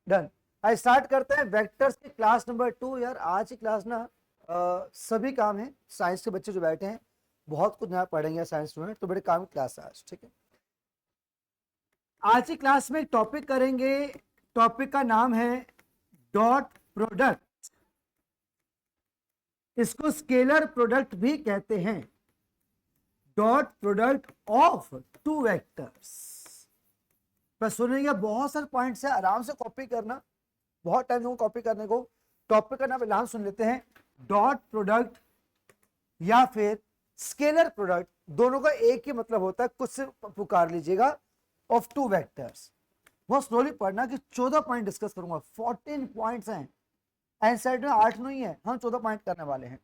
Done. आज start करते हैं वेक्टर्स की क्लास नंबर 2। यार आज की क्लास ना सभी काम है, साइंस के बच्चे जो बैठे हैं बहुत कुछ नया पढ़ेंगे साइंस स्टूडेंट, तो बड़े काम की क्लास है आज। ठीक है, आज की क्लास में टॉपिक करेंगे, टॉपिक का नाम है डॉट प्रोडक्ट। इसको स्केलर प्रोडक्ट भी कहते हैं, dot product of two vectors. बस सुनेंगे, बहुत सारे पॉइंट्स है, आराम से कॉपी करना, बहुत टाइम दूंगा कॉपी करने को। टॉपिक का नाम नाम सुन लेते हैं, डॉट प्रोडक्ट या फिर स्केलर प्रोडक्ट, दोनों का एक ही मतलब होता है, कुछ से पुकार लीजिएगा, ऑफ टू वेक्टर्स। बहुत स्लोली पढ़ना कि 14 पॉइंट डिस्कस करूंगा, 14 पॉइंट्स हैं, एनसीईआरटी में 8 नहीं है, हम 14 पॉइंट करने वाले हैं।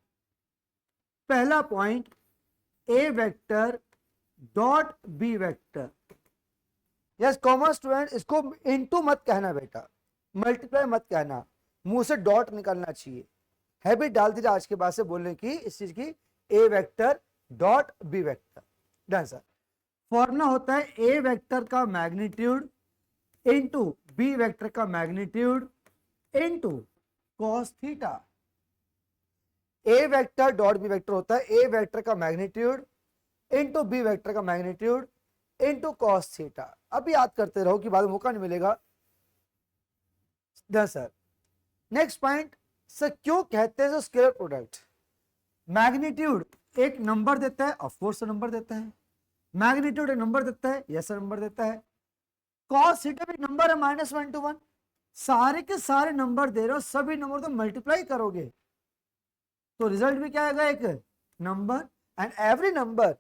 पहला point, a vector dot b vector. Yes commerce student, इसको इनटू मत कहना बेटा, मल्टीप्लाई मत कहना, मुंह से डॉट निकलना चाहिए। हैबिट डाल दीजिए आज के बाद से बोलने की इस चीज की, a vector dot b vector. Done sir. Formula होता है ए वेक्टर का मैग्नीट्यूड इनटू बी वेक्टर का magnitude into cos theta. A vector dot b vector होता है ए वेक्टर का मैग्नीट्यूड इनटू बी वेक्टर का मैग्नीट्यूड इनटू कॉस थीटा। अब याद करते रहो कि बाद में मौका नहीं मिलेगा। सर नेक्स्ट पॉइंट, सर क्यों कहते हैं स्केलर प्रोडक्ट? मैग्नीट्यूड एक नंबर देता है, ऑफ कोर्स नंबर देता है, मैग्नीट्यूड एक नंबर देता है, यस नंबर देता है, कॉस थीटा एक नंबर है -1 to 1। सारे के सारे नंबर दे रहे हो, सभी नंबर तो मल्टीप्लाई करोगे तो रिजल्ट भी क्या आएगा, एक number. And every number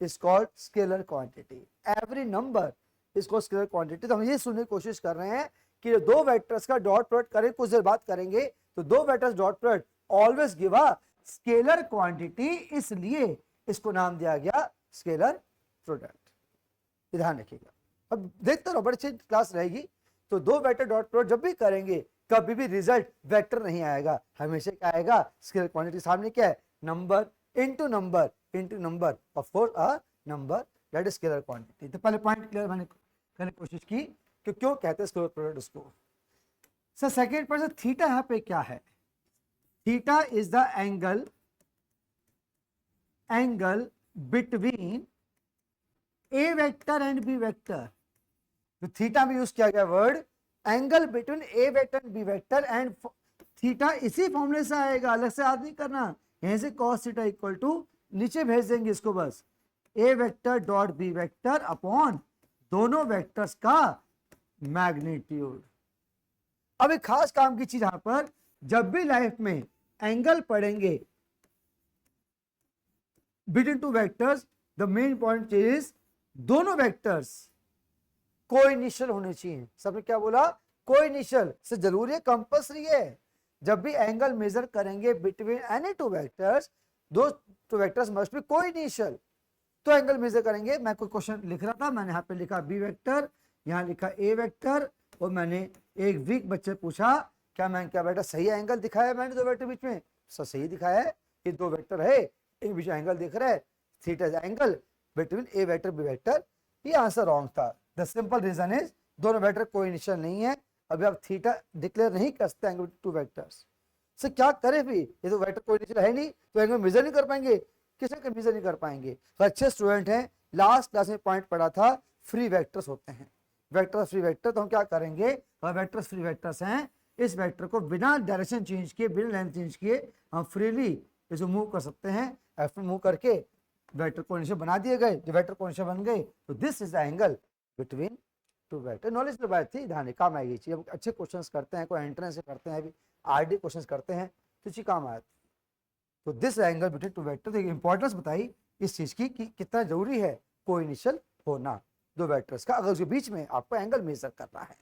is called scalar quantity, every number is called scalar quantity. तो हम ये सुनने की कोशिश कर रहे हैं कि दो वेक्टर्स का डॉट प्रोडक्ट करें, कुछ देर बात करेंगे, तो दो vectors dot product always give a scalar quantity, इसलिए इसको नाम दिया गया स्केलर प्रोडक्ट। ध्यान रखिएगा, अब देखते रहो, बड़ी अच्छी क्लास रहेगी। तो दो वेक्टर डॉट प्रोडक्ट जब भी करेंगे कभी भी रिजल्ट वेक्टर नहीं आएगा, हमेशा क्या आएगा, स्केलर क्वांटिटी। सामने क्या है, number into number into number, of course a number, that is scalar quantity. तो पहले पॉइंट क्लियर मैंने करने की कोशिश की कि क्यों कहते हैं स्केलर प्रोडक्ट उसको। सर सेकेंड पर थीटा यहां पे क्या है, theta is the angle between a vector and b vector. तो थीटा में यूज किया गया word angle between a vector and b vector, and theta इसी फॉर्मूले से आएगा, अलग से याद नहीं करना। यहीं से cos थीटा इक्वल टू नीचे भेज देंगे इसको, बस a vector dot b vector upon दोनों वेक्टर्स का मैग्नीट्यूड। अब एक खास काम की चीज यहां पर, जब भी लाइफ में एंगल पढ़ेंगे between two vectors, the main point is दोनों वेक्टर्स कोइनिशियल होने चाहिए। सबने क्या बोला, कोइनिशियल से जरूरी है, कंपल्सरी है। जब भी एंगल मेजर करेंगे बिटवीन एनी टू वेक्टर्स, दो टू वेक्टर्स मस्ट बी कोइनिशियल, तो एंगल मेजर करेंगे। मैं कोई क्वेश्चन लिख रहा था, मैंने यहाँ पे लिखा बी वेक्टर, यहाँ लिखा ए वेक्टर, और मैंने एक वीक बच्चे पूछा क्या बेटा सही एंगल दिखाया है मैंने दो वेक्टर बीच में? सही दिखाया है, ये दो वेक्टर है, एक बीच में एंगल दिख रहा है, theta is angle between a vector b vector. ये आंसर रॉन्ग था। द सिंपल रीजन इज दोनों वेक्टर कोइनिशियल नहीं है। अभी आप थीटा डिक्लेयर नहीं कर सकते एंगल टू वेक्टर्स से, क्या करे भी, ये तो वेक्टर कोइनिशियल है नहीं, तो एंगल मेजर नहीं कर पाएंगे, किसी मेजर नहीं कर पाएंगे। तो अच्छे स्टूडेंट हैं, लास्ट क्लास में पॉइंट पढ़ा था, फ्री वेक्टर्स होते हैं, वेक्टर फ्री वेक्टर। तो हम क्या करेंगे, वेक्टर्स फ्री वेक्टर्स हैं, इस वेक्टर को बिना डायरेक्शन चेंज किए, बिना लेंथ चेंज किए हम फ्रीली इसको मूव कर सकते हैं। एफ मूव करके वेक्टर कोइनिशियल बना दिए गए, जो वेक्टर कोइनिशियल बन गए, तो this is the angle between to vector. Knowledge की बात थी, ध्यान काम आएगी चीज। अब अच्छे क्वेश्चंस करते हैं, कोई एंट्रेंस से करते हैं, अभी आरडी क्वेश्चंस करते हैं, तो चीज काम आया। तो this angle between to vector, तो इंपॉर्टेंस बताई इस चीज की कि कितना जरूरी है कोइनिशियल होना दो वेक्टर्स का, अगर उसके बीच में आपको एंगल मेजर करना है।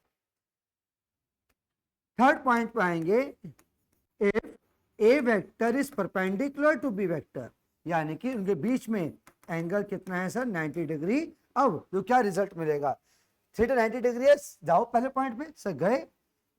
थर्ड पॉइंट पे आएंगे, if a vector is perpendicular to b vector, यानी कि उनके बीच में एंगल कितना है सर, 90 डिग्री। अब तो क्या रिजल्ट मिलेगा, थीटा 90 डिग्री है, जाओ पहले पॉइंट पे सर गए,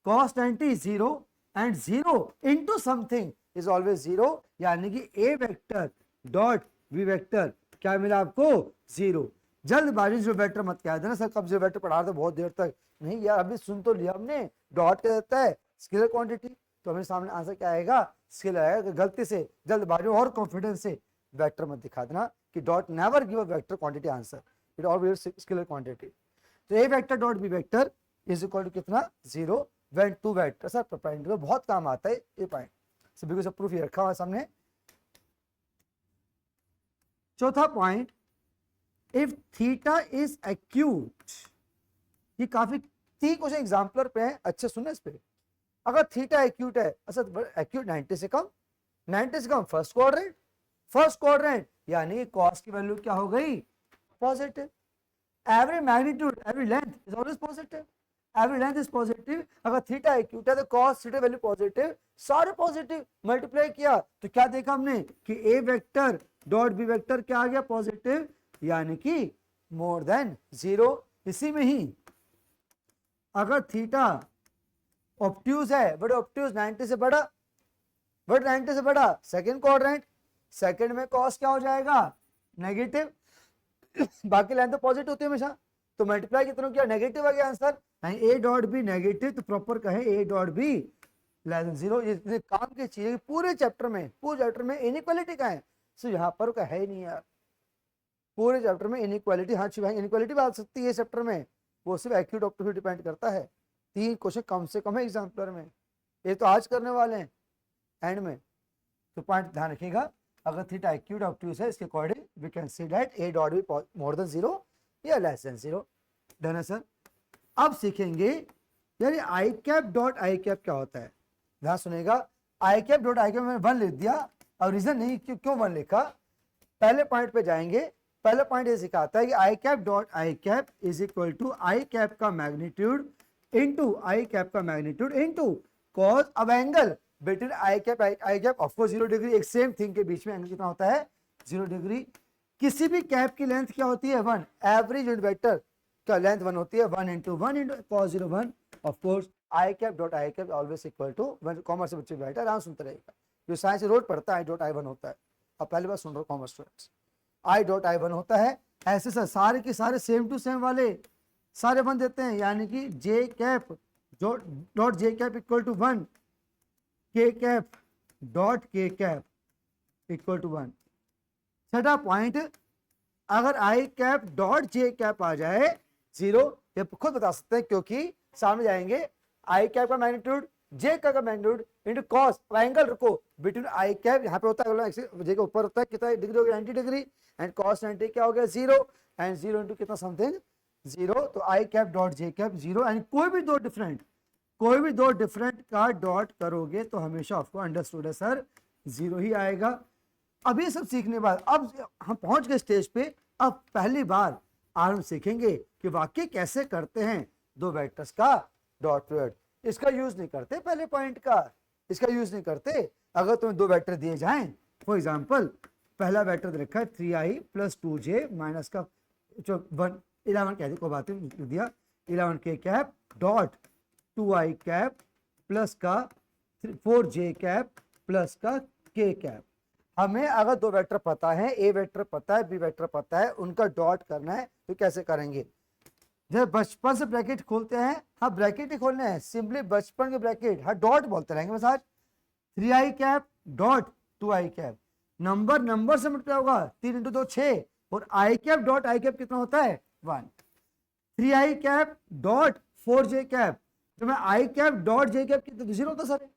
cos 90 0 and 0 into something is always 0, यानी कि ए वेक्टर डॉट बी वेक्टर क्या मिला आपको, 0। जल्दबाजी जो वेक्टर मत कह देना सर, कब जो वेक्टर पढ़ा रहे थे बहुत देर तक, नहीं यार अभी सुन तो लिया हमने, डॉट क्या देता है, स्केलर क्वांटिटी। तो हमें सामने आंसर क्या आएगा, स्केलर आएगा। गलती से जल्दबाजी और कॉन्फिडेंस से वेक्टर मत दिखा देना कि dot never give a vector quantity answer, it always scalar quantity. तो a vector dot b vector is equal to कितना, 0 when two vector. Sir perpendicular बहुत काम आता है ये पॉइंट, सभी को सब प्रूफ ये रखा हुआ है सामने। चौथा point, if theta is acute, ये काफी 3 क्वेश्चन एग्जाम्पलर पे है, अच्छे सुने इस पे। अगर थीटा एक्यूट है, अच्छा एक्यूट 90 से कम, 90 से come first quadrant, first quadrant यानी कॉस की वैल्यू क्या हो गई, positive. Every magnitude, every length is always positive, every length is positive. अगर थीटा एक्यूट है तो कॉस थीटा वैल्यू पॉजिटिव, सारे पॉजिटिव। मल्टीप्लाई किया तो क्या देखा हमने कि ए वेक्टर डॉट बी वेक्टर क्या आ गया, पॉजिटिव, यानी कि मोर देन 0। इसी में ही अगर थीटा ऑब्ट्यूज है, बट ऑब्ट्यूज 90 से बड़ा, बट 90 से बड़ा, सेकंड क्वाड्रेंट, सेकंड में कॉस क्या हो जाएगा, नेगेटिव। बाकी लाइन तो पॉजिटिव होती है हमेशा, तो मल्टीप्लाई कितना किया, नेगेटिव आ गया answer. A dot b negative, तो प्रॉपर कहे a dot b less than 0। ये काम की चीज है पूरे चैप्टर में, पूरे चैप्टर में इनइक्वालिटी का है, सो यहाँ पर का है ही नहीं यार। पूरे चैप्टर में इनइक्वालिटी, हाँ भाई इनइक्वालिटी भी आ सकती है चैप्टर में, वो सिर्फ एक्यूट ऑब्ट्यूज पे डिपेंड करता है। 3 क्वेश्चन कम से कम है एग्जाम्पलर में, ये तो आज करने वाले हैं एंड में, तो पॉइंट ध्यान रखिएगा। अगर थीटा एक्यूट ऑब्ट्यूज है, इसके according we can see that a dot b more than 0 या लेस देन 0। डन है सर। अब सीखेंगे यानी i cap dot i cap क्या होता है, ध्यान सुनेगा। I cap dot i cap मैंने 1 लिख दिया, और रीजन नहीं क्यों 1 लिखा, पहले पॉइंट पे जाएंगे। पहले पॉइंट ये सिखाता है कि i cap dot i cap is equal to i cap का मैग्नीट्यूड इनटू आई कैप का मैग्नीट्यूड इनटू कॉस अब angle between i cap of course 0 degree, एक सेम थिंग के बीच में एंगल कितना होता है, 0 डिग्री। किसी भी कैप की लेंथ क्या होती है, 1। एवरेज यूनिट वेक्टर का लेंथ 1 होती है, 1 into cos 0 1। Of course i cap dot i cap always equal to, commerce से बच्चे बैठा आराम सुनते रहेगा, जो साइंस रोड पढ़ता है आई डॉट आई 1 होता है। अब पहली बार सुन रहा हूँ commerce students, I dot I 1 होता है। ऐसे सर सारे के सारे सेम टू सेम वाले सारे बन देते हैं, यानी कि j cap dot j cap equal to 1, k cap dot k cap equal to 1। छठा पॉइंट, अगर i cap dot j cap आ जाए 0, ये खुद बता सकते हैं क्योंकि सामने जाएंगे आई कैप का मैग्नीट्यूड जे का मैग्नीट्यूड इनटू कॉस, एंगल रखो बिटवीन आई कैप, यहाँ पे होता है जे के ऊपर होता है कितना डिग्री हो गया, 90 डिग्री, एंड कॉस 90 क्या हो गया 0, एंड 0 इंटू कितना समथिंग 0। तो i cap dot j cap 0, and कोई भी दो डिफरेंट का डॉट करोगे तो हमेशा आपको अंडरस्टूड है सर 0 ही आएगा। अब ये सब सीखने बाद अब हम पहुंच गए स्टेज पे, अब पहली बार आज हम सीखेंगे कि वाकई कैसे करते हैं दो वेक्टर्स का डॉट प्रोडक्ट। इसका यूज नहीं करते पहले पॉइंट का, इसका यूज नहीं करते। अगर तुम्हें 2 वेक्टर दिए जाएं, फॉर एग्जांपल पहला वेक्टर दे रखा है 3i + 2j माइनस का जो 11 कह दी कोई बात नहीं दिया, 11 k cap dot 2i cap plus का 4j कैप प्लस का k कैप। हमें अगर 2 वेक्टर पता है, ए वेक्टर पता है, बी वेक्टर पता है, उनका डॉट करना है तो कैसे करेंगे। जब बचपन से ब्रैकेट खोलते हैं, हाँ ब्रैकेट ही खोलने हैं, सिंपली बचपन के ब्रैकेट, हाँ डॉट बोलते रहेंगे बस आज। 3i cap dot 2i cap, number से मल्टीप्लाई होगा, 3 × 2 6, और i cap dot i cap कितना होता है 1। 3i cap dot 4j cap, तो मैं i cap dot j cap कितना 0 होता sir.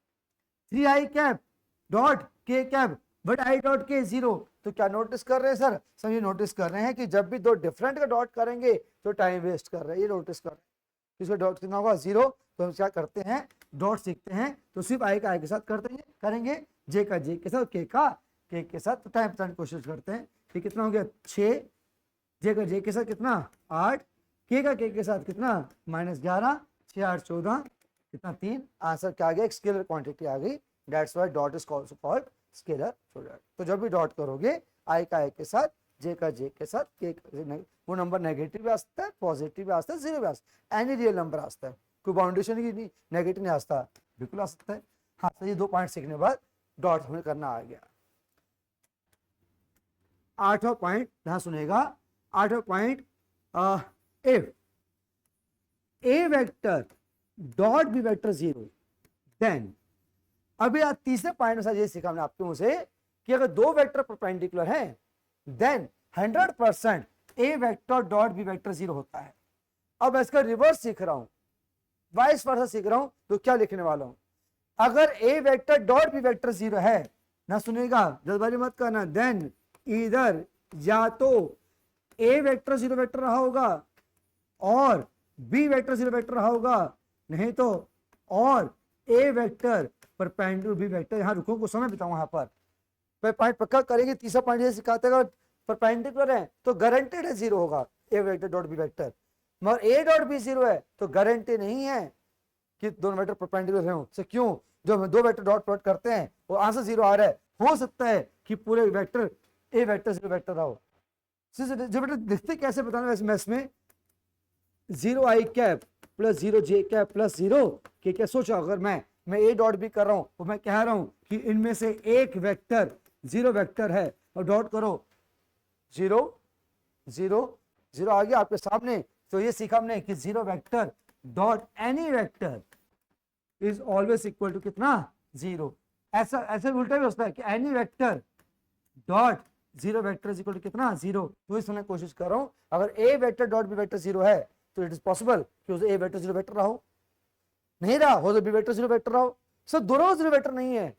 3i cap dot k cap but i dot k 0। तो क्या नोटिस कर रहे हैं सर, सब ये नोटिस कर रहे हैं कि जब भी 2 डिफरेंट का डॉट करेंगे तो टाइम वेस्ट कर रहे हैं, ये नोटिस कर रहे हैं। इसका डॉट कितना होगा 0। तो हम क्या करते हैं, डॉट सीखते हैं तो सिर्फ i का i के साथ करेंगे, j का j के साथ, k का k के साथ। तो टाइम बताने की कोशिश करते हैं कि कितना हो गया 6, j का j के साथ कितना 8, k का k के साथ कितना -11, 6 8 14 कितना 3। आंसर क्या आ गया, एक स्केलर क्वांटिटी आ गई, that's why dot is called scalar product. तो जब भी डॉट करोगे i का i के साथ, j का j के साथ, k वो नंबर नेगेटिव भी आ सकता है, पॉजिटिव भी आ सकता है, 0 भी आ सकता है, एनी रियल नंबर आ सकता है, कोई बाउंडेशन की नहीं, नेगेटिव नहीं आ सकता, बिल्कुल आ सकता है। हाँ तो ये 2 पॉइंट सीखने के बाद डॉट हमें करना आ गया। 8वां पॉइंट ध्यान सुनेगा, 8वां point, if a vector dot b vector 0, then अभी आज तीसरे पॉइंट में ये सीखा हमने आपके मुंह से कि अगर दो वेक्टर परपेंडिकुलर हैं देन 100% ए वेक्टर डॉट बी वेक्टर 0 होता है। अब इसका रिवर्स सीख रहा हूं, वाइस वर्सा सीख रहा हूं, तो क्या लिखने वाला हूं, अगर a vector dot b vector 0 है ना, सुनिएगा जल्दबाजी मत करना, देन इधर या तो ए वेक्टर 0 वेक्टर रहा होगा और बी वेक्टर 0 वेक्टर रहा होगा, नहीं तो और ए वेक्टर परपेंडिकुलर बी वेक्टर। यहां रुको, कुछ समय बिताऊं, यहां पर पॉइंट पक्का करेंगे। तीसरा पॉइंट ये सिखाते हैं परपेंडिकुलर है तो गारंटेड है 0 होगा ए वेक्टर डॉट बी वेक्टर, मगर ए डॉट बी 0 है तो गारंटी नहीं है कि दोनों वेक्टर परपेंडिकुलर हो। से क्यों, जो हम दो वेक्टर डॉट प्लॉट करते हैं वो आंसर 0 आ रहा है, हो सकता है कि पूरे वेक्टर ए वेक्टर 0 वेक्टर रहा हो। जो बेटा दिखते कैसे बताना वैसे मैं इसमें 0 आई कैप प्लस 0 जे कैप प्लस 0 के क्या सोचा, अगर मैं ए डॉट बी कर रहा हूं तो मैं कह रहा हूं कि इनमें से एक वेक्टर 0 वेक्टर है और डॉट करो 0 0 0 आ गया आपके सामने। तो ये सीखा हमने कि 0 vector dot any vector is always equal to कितना 0। ऐसा ऐसे उल्टा भी होता है कि any vector dot 0 vector is equal to कितना 0। तो इस कोशिश कर रहा हूं अगर a vector dot b vector 0 है तो इट इज पॉसिबल कि उसे ए वेक्टर 0 वेक्टर रहा हो, नहीं रहा हो तो बी वेक्टर 0 वेक्टर रहा हो। सर दोनों 0 वेक्टर नहीं है,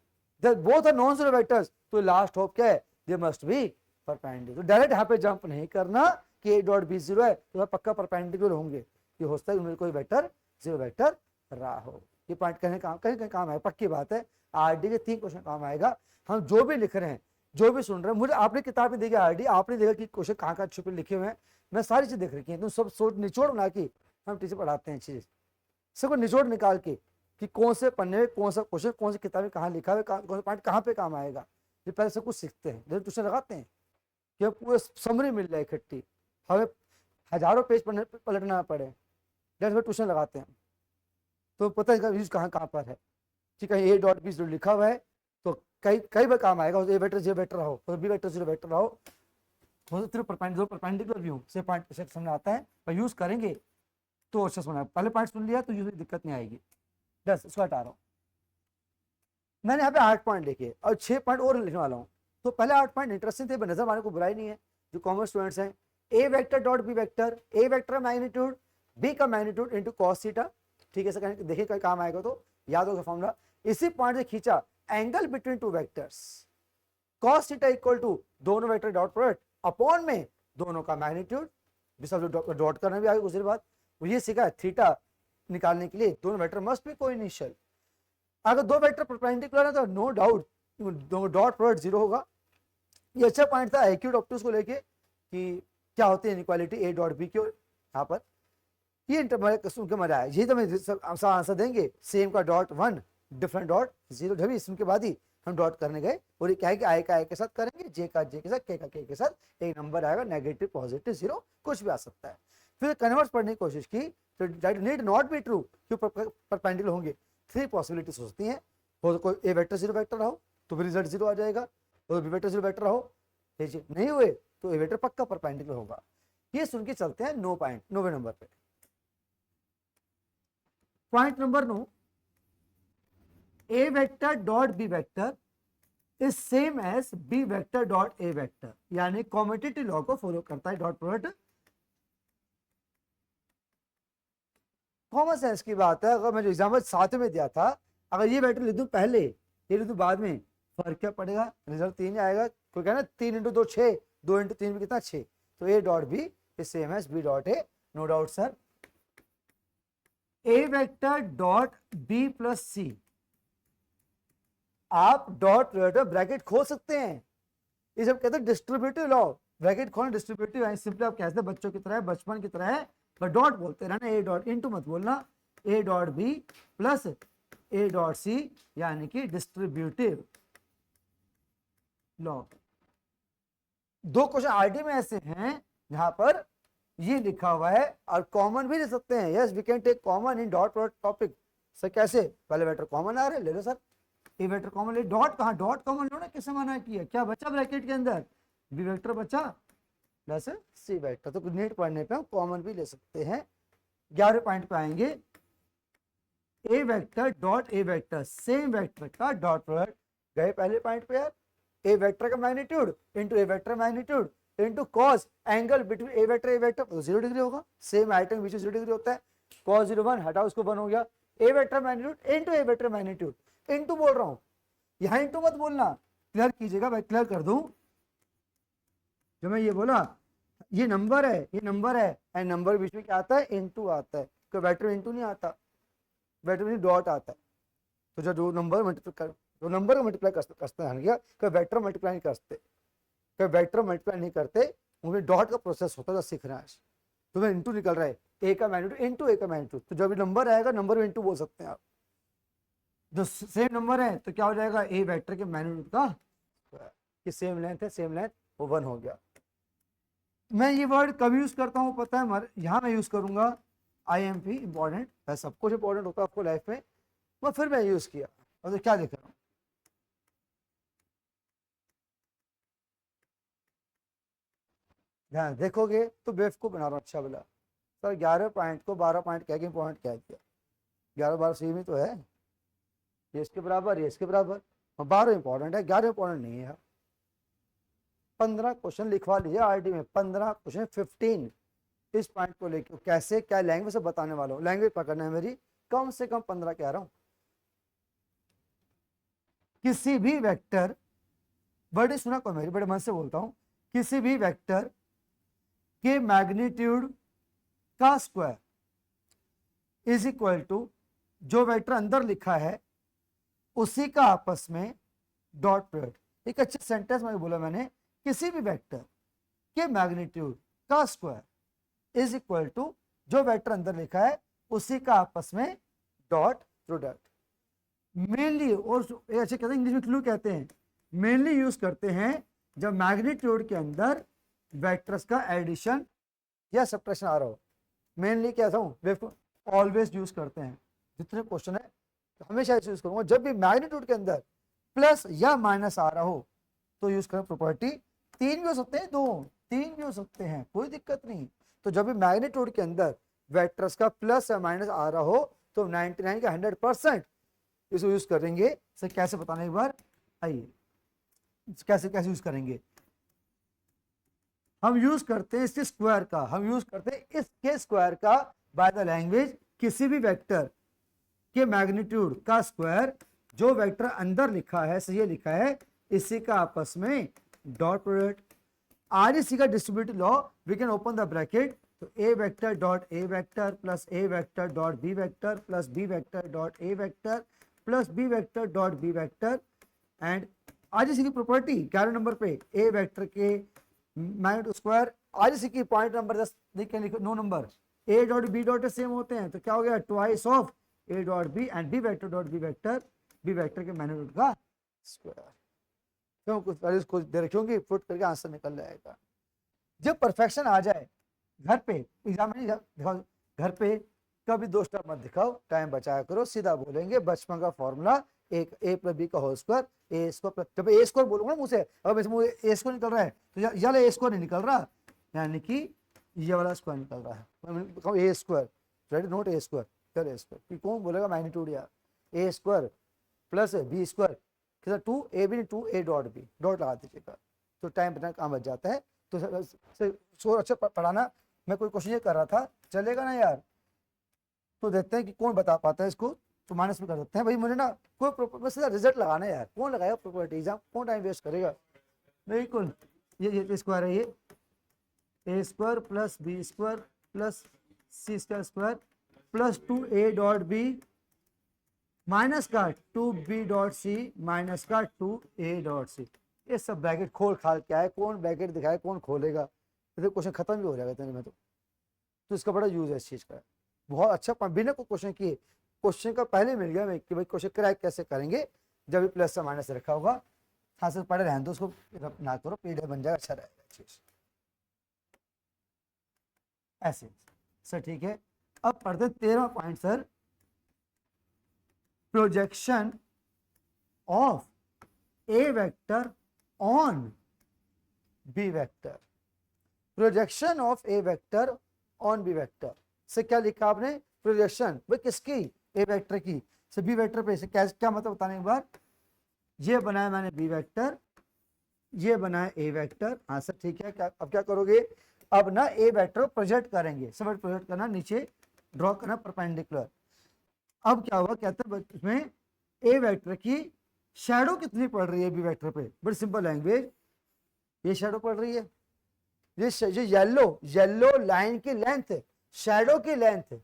बोथ आर नॉन 0 वेक्टर्स, तो लास्ट होप क्या है, दे मस्ट बी परपेंडिकुलर। तो डायरेक्ट यहाँ पे जंप नहीं करना कि ए डॉट बी 0 है तो पक्का परपेंडिकुलर होंगे, ये हो सकता है उनमें कोई वेक्टर 0 वेक्टर रहा हो। ये पॉइंट कहीं कहीं काम है, पक्की बात है। आरडी के 3 क्वेश्चन काम आएगा। हम जो भी लिख रहे हैं, जो भी सुन रहे हैं, मुझे आपने किताब में देखी आरडी, आपने देखा कि क्वेश्चन कहाँ छुपे लिखे हुए हैं, मैं सारी चीज देख रखी है। तुम सब सोच निचोड़ बना के हम टीचर पढ़ाते हैं चीज, सबको निचोड़ निकाल के कि कौन से पन्ने में कौन सा क्वेश्चन कौन सी किताब में कहाँ लिखा है, कौन सा पॉइंट कहाँ पे काम आएगा, ये पहले सब कुछ सीखते हैं। जब ट्यूशन लगाते हैं कि पूरे समरी मिल जाए इकट्ठी, हमें हजारों पेज पलटना पड़े, जब ट्यूशन लगाते हैं तो पता है यूज कहाँ कहाँ पर है कि कहीं ए डॉट बी 0 लिखा हुआ है तो कई बार काम आएगा। ए वेक्टर 0 वेक्टर रहो तो बी वेक्टर 0 वेक्टर रहो, हो सकता है परपेंडिकुलर भी हो, से पॉइंट समझ आता है, पर यूज करेंगे तो अच्छा समझ। पहले पॉइंट सुन लिया तो यूज दिक्कत नहीं आएगी। 10 इसको हटा रहा हूँ, मैंने यहाँ पे 8 पॉइंट लिखे और 6 पॉइंट और लिखने वाला हूँ। तो पहले 8 पॉइंट इंटरेस्टिंग थे, नजर मारने को बुराई नहीं है। जो कॉमर्स स्टूडेंट्स हैं, ए वेक्टर डॉट बी वेक्टर, ए वेक्टर मैग्नीट्यूड बी का मैग्नीट्यूड इनटू कॉस थीटा, ठीक है, ऐसा देखिए कोई काम आएगा तो याद होगा फॉर्मूला। इसी पॉइंट से खींचा angle between two vectors, cos theta equal to दोनों वेक्टर डॉट प्रोडक्ट अपॉन में दोनों का मैग्नीट्यूड, डॉट करना भी आगे दूसरी बात। ये सीखा थीटा निकालने के लिए दोनों वेक्टर मस्ट बी कोइनिशियल। अगर दो वेक्टर परपेंडिकुलर है तो नो डाउट डॉट प्रोडक्ट 0 होगा। ये अच्छा पॉइंट था एक्यूट ऑप्टिक्स को लेके कि क्या होती है इनइक्वालिटी ए डॉट बी की, यहाँ पर ये सुन के मजा आया। यही तो मैं आंसर देंगे, सेम का डॉट 1 डिफरेंट डॉट 0, जब इसके के बाद ही हम डॉट करने गए। और ये क्या है कि आई का आई के साथ करेंगे, जे का जे के साथ, के का के साथ, एक नंबर आएगा नेगेटिव पॉजिटिव 0 कुछ भी आ सकता है। फिर कन्वर्स पढ़ने की कोशिश की तो that need not be true, क्यों परपेंडिकुलर होंगे। 3 पॉसिबिलिटीज हो सकती हैं, हो तो कोई ए वेक्टर 0 वेक्टर रहो तो फिर रिजल्ट 0 आ जाएगा, और बी वेक्टर 0 वेक्टर रहो नहीं हुए तो ए वेक्टर पक्का परपेंडिकुलर होगा। ये सुन के चलते हैं 9 नंबर पे। Point number 9, a vector dot b vector is same as b vector dot a vector, यानी कॉम्यूटेटिव लॉ को फॉलो करता है डॉट प्रोडक्ट। कॉमन सेंस की बात है, अगर मैं जो एग्जाम्पल साथ में दिया था, अगर ये वेक्टर लिख दूं पहले, ये लिख दूं बाद में, फर्क क्या पड़ेगा, रिजल्ट 3 आएगा। कोई कहना 3 इंटू 2 6, 2 इंटू 3 भी कितना 6, तो a dot b is same as b dot a, no doubt sir. A vector dot b plus c, आप डॉट ब्रैकेट खोल सकते हैं, ये जब कहते हैं डिस्ट्रीब्यूटिव लॉ, ब्रैकेट खोलना डिस्ट्रीब्यूटिव है, सिंपली आप कहते हैं बच्चों की तरह है, बचपन की तरह है, पर डॉट बोलते रहना, ए डॉट इनटू मत बोलना, a dot b plus a dot c, यानी कि डिस्ट्रीब्यूटिव लॉ। 2 क्वेश्चन आरडी में ऐसे हैं जहां पर ये लिखा हुआ है, और कॉमन भी ले सकते हैं। Yes we can take common in dot product topic. Sir कैसे, पहले वेक्टर कॉमन आ रहे ले लो सर, ए वेक्टर कॉमन ले, डॉट कहाँ, डॉट कॉमन लो ना, किसने मना किया, क्या बचा ब्रैकेट के अंदर, बी वेक्टर बचा प्लस सी वेक्टर। तो नीट पढ़ने पे हम कॉमन भी ले सकते हैं। 11वें पॉइंट पे आएंगे, a vector dot a vector, same vector का डॉट प्रोडक्ट, गए पहले पॉइंट पे यार, ए वेक्टर का magnitude into a vector magnitude into cos angle between a vector तो 0 डिग्री होगा, सेम आइटम बीच में 0 डिग्री होता है, cos 0 1 हटाओ, उसको 1 हो गया, ए vector magnitude into a vector magnitude, into बोल रहा हूं, यहां इंटू मत बोलना, क्लियर कीजिएगा, मैं क्लियर कर दूं, जो मैं ये बोला ये नंबर है एंड नंबर बीच में क्या आता है, इंटू आता है, कोई वेक्टर में इंटू नहीं आता, वेक्टर में डॉट आता है, तो जो दो नंबर मल्टीप्लाई दो नंबर को मल्टीप्लाई करते हैं, कोई वेक्टर मल्टीप्लाई नहीं करते, कोई वेक्टर मल्टीप्लाई नहीं करते, उनमें डॉट का प्रोसेस होता है, सीख रहे हैं, तो मैं इंटू निकल रहा है, ए का मैग्नीट्यूड इंटू ए का मैग्नीट्यूड, तो जब भी नंबर आएगा नंबर में इंटू बोल सकते हैं आप, जो सेम नंबर है तो क्या हो जाएगा, ए वेक्टर के मैग्नीट्यूड का कि सेम लेंथ है, सेम लेंथ, वो 1 हो गया। मैं ये वर्ड कब यूज करता हूँ पता है, यहाँ मैं यूज करूंगा IMP, इंपॉर्टेंट है, सब कुछ इंपॉर्टेंट होता है आपको लाइफ में, मैं फिर मैं यूज किया, और तो क्या देख रहा हूँ, ध्यान देखोगे तो बेवकूफ बना रहा हूँ, अच्छा बोला सर 11 पॉइंट को 12 पॉइंट कह के इंपॉर्टेंट कह दिया, 11 12 सेम ही तो है, ये इसके बराबर, ये इसके बराबर, 12 इंपॉर्टेंट है, 11 इंपॉर्टेंट नहीं है। 15 क्वेश्चन लिखवा लीजिए RD में, 15 क्वेश्चन 15 इस पॉइंट को लेकर, कैसे क्या लैंग्वेज से बताने वाला हूँ, लैंग्वेज पकड़ना है मेरी, कम से कम 15 कह रहा हूँ। किसी भी वेक्टर, बड़े सुना को मेरी, बड़े मन से बोलता हूँ, किसी भी वेक्टर के मैग्नीट्यूड का स्क्वायर इज इक्वल टू जो वेक्टर अंदर लिखा है उसी का आपस में डॉट प्रोडक्ट, एक अच्छे सेंटेंस में बोला मैंने, किसी भी वेक्टर के मैग्नीट्यूड का स्क्वायर इज इक्वल टू जो वेक्टर अंदर लिखा है उसी का आपस में डॉट प्रोडक्ट। मेनली, और ऐसे कहते हैं इंग्लिश में क्लू कहते हैं, मेनली यूज करते हैं जब मैग्नीट्यूड के अंदर वेक्टर्स का एडिशन या सब्ट्रैक्शन आ रहा हो, मेनली क्या था, ऑलवेज यूज करते हैं, जितने क्वेश्चन है तो हमेशा यूज करूंगा, जब भी मैग्नीट्यूड के अंदर प्लस या माइनस आ रहा हो तो यूज करें प्रॉपर्टी, 3 भी हो सकते हैं, 2 3 भी हो सकते हैं, कोई दिक्कत नहीं, तो जब भी मैग्नीट्यूड के अंदर वेक्टर्स का प्लस या माइनस आ रहा हो तो 99 का 100% इसको यूज करेंगे। सर कैसे बताना एक बार, आइए कैसे कैसे यूज करेंगे, हम यूज करते हैं इसके स्क्वायर का, हम यूज करते हैं इसके स्क्वायर का बाय द लैंग्वेज, किसी भी वेक्टर के मैग्नीट्यूड का स्क्वायर जो वेक्टर अंदर लिखा है, सही लिखा है, इसी का आपस में डॉट प्रोडक्ट। REC का distributive law, we can open the bracket, तो a vector dot a vector plus a vector dot b vector plus b vector dot a vector plus b vector dot b vector, and REC की property 11 number पे, a vector के magnitude square, REC की point number 10 लिखो, 9 number, a dot b dot same होते हैं, तो क्या हो गया, twice of a dot b and b vector dot b vector के मैग्नीट्यूड का स्क्वायर, क्यों कुछ वैल्यूज को दे रखी होंगी, पुट करके आंसर निकल जाएगा। जब परफेक्शन आ जाए, घर पे एग्जाम में दिखाओ, घर पे कभी 2 स्टेप मत दिखाओ, टाइम बचाया करो, सीधा बोलेंगे बचपन का फॉर्मूला, एक ए प्लस बी का होल स्क्वायर, ए स्क्वायर, जब ए स्क्वायर बोलूंगा ना मुझे, अब इसमें ए स्क्वायर निकल रहा है तो ये वाला ए स्क्वायर नहीं निकल रहा, यानी कि ये वाला स्क्वायर निकल रहा है, a square, right, note a square, a square, कौन बोलेगा मैग्नीट्यूड यार, a square plus b square, 2 a b 2 a dot b, dot लगा दीजिएगा, तो टाइम बचना काम बच जाता है। तो अच्छा पढ़ाना, मैं कोई क्वेश्चन ये कर रहा था, चलेगा ना यार, तो देखते हैं कि कौन बता पाता है इसको, तो माइनस में कर देते हैं भाई, मुझे ना कोई बस रिजल्ट लगाना है यार, कौन लगाएगा प्रॉपर्टी एग्जाम, कौन टाइम वेस्ट करेगा, बिल्कुल, ये स्क्वायर है, ये a square plus b square plus c square plus 2 a dot b minus का 2 बी डॉट सी माइनस का 2 ए डॉट सी, ये सब ब्रैकेट खोल खाल क्या है, कौन ब्रैकेट दिखाए, कौन खोलेगा, तो क्वेश्चन खत्म भी हो जाएगा इतने में, तो इसका बड़ा यूज है इस चीज का, बहुत अच्छा, बिना कोई क्वेश्चन किए, क्वेश्चन का पहले मिल गया मैं कि भाई क्वेश्चन क्रैक कैसे करेंगे, जब भी प्लस से माइनस से रखा होगा, हाँ से पढ़े रहने दो उसको, ना करो, PDF बन जाएगा, अच्छा रहेगा चीज ऐसे, सर ठीक है। अब पढ़ते 13वां point sir, projection of a vector on b vector, projection of a vector on b vector से क्या लिखा आपने, प्रोजेक्शन भाई किसकी, ए वेक्टर की, से बी वेक्टर पे, क्या मतलब बताने एक बार, ये बनाया मैंने बी वेक्टर, ये बनाया ए वेक्टर, हाँ सर ठीक है। क्या अब क्या करोगे, अब ना ए वेक्टर प्रोजेक्ट करेंगे, सब प्रोजेक्ट करना, नीचे ड्रॉ करना परपेंडिकुलर। अब क्या हुआ, कहते हैं इसमें ए वेक्टर की शैडो कितनी पड़ रही है बी वेक्टर पे, बड़ी सिंपल लैंग्वेज, ये शैडो पड़ रही है, ये येलो लाइन की लेंथ, शैडो की लेंथ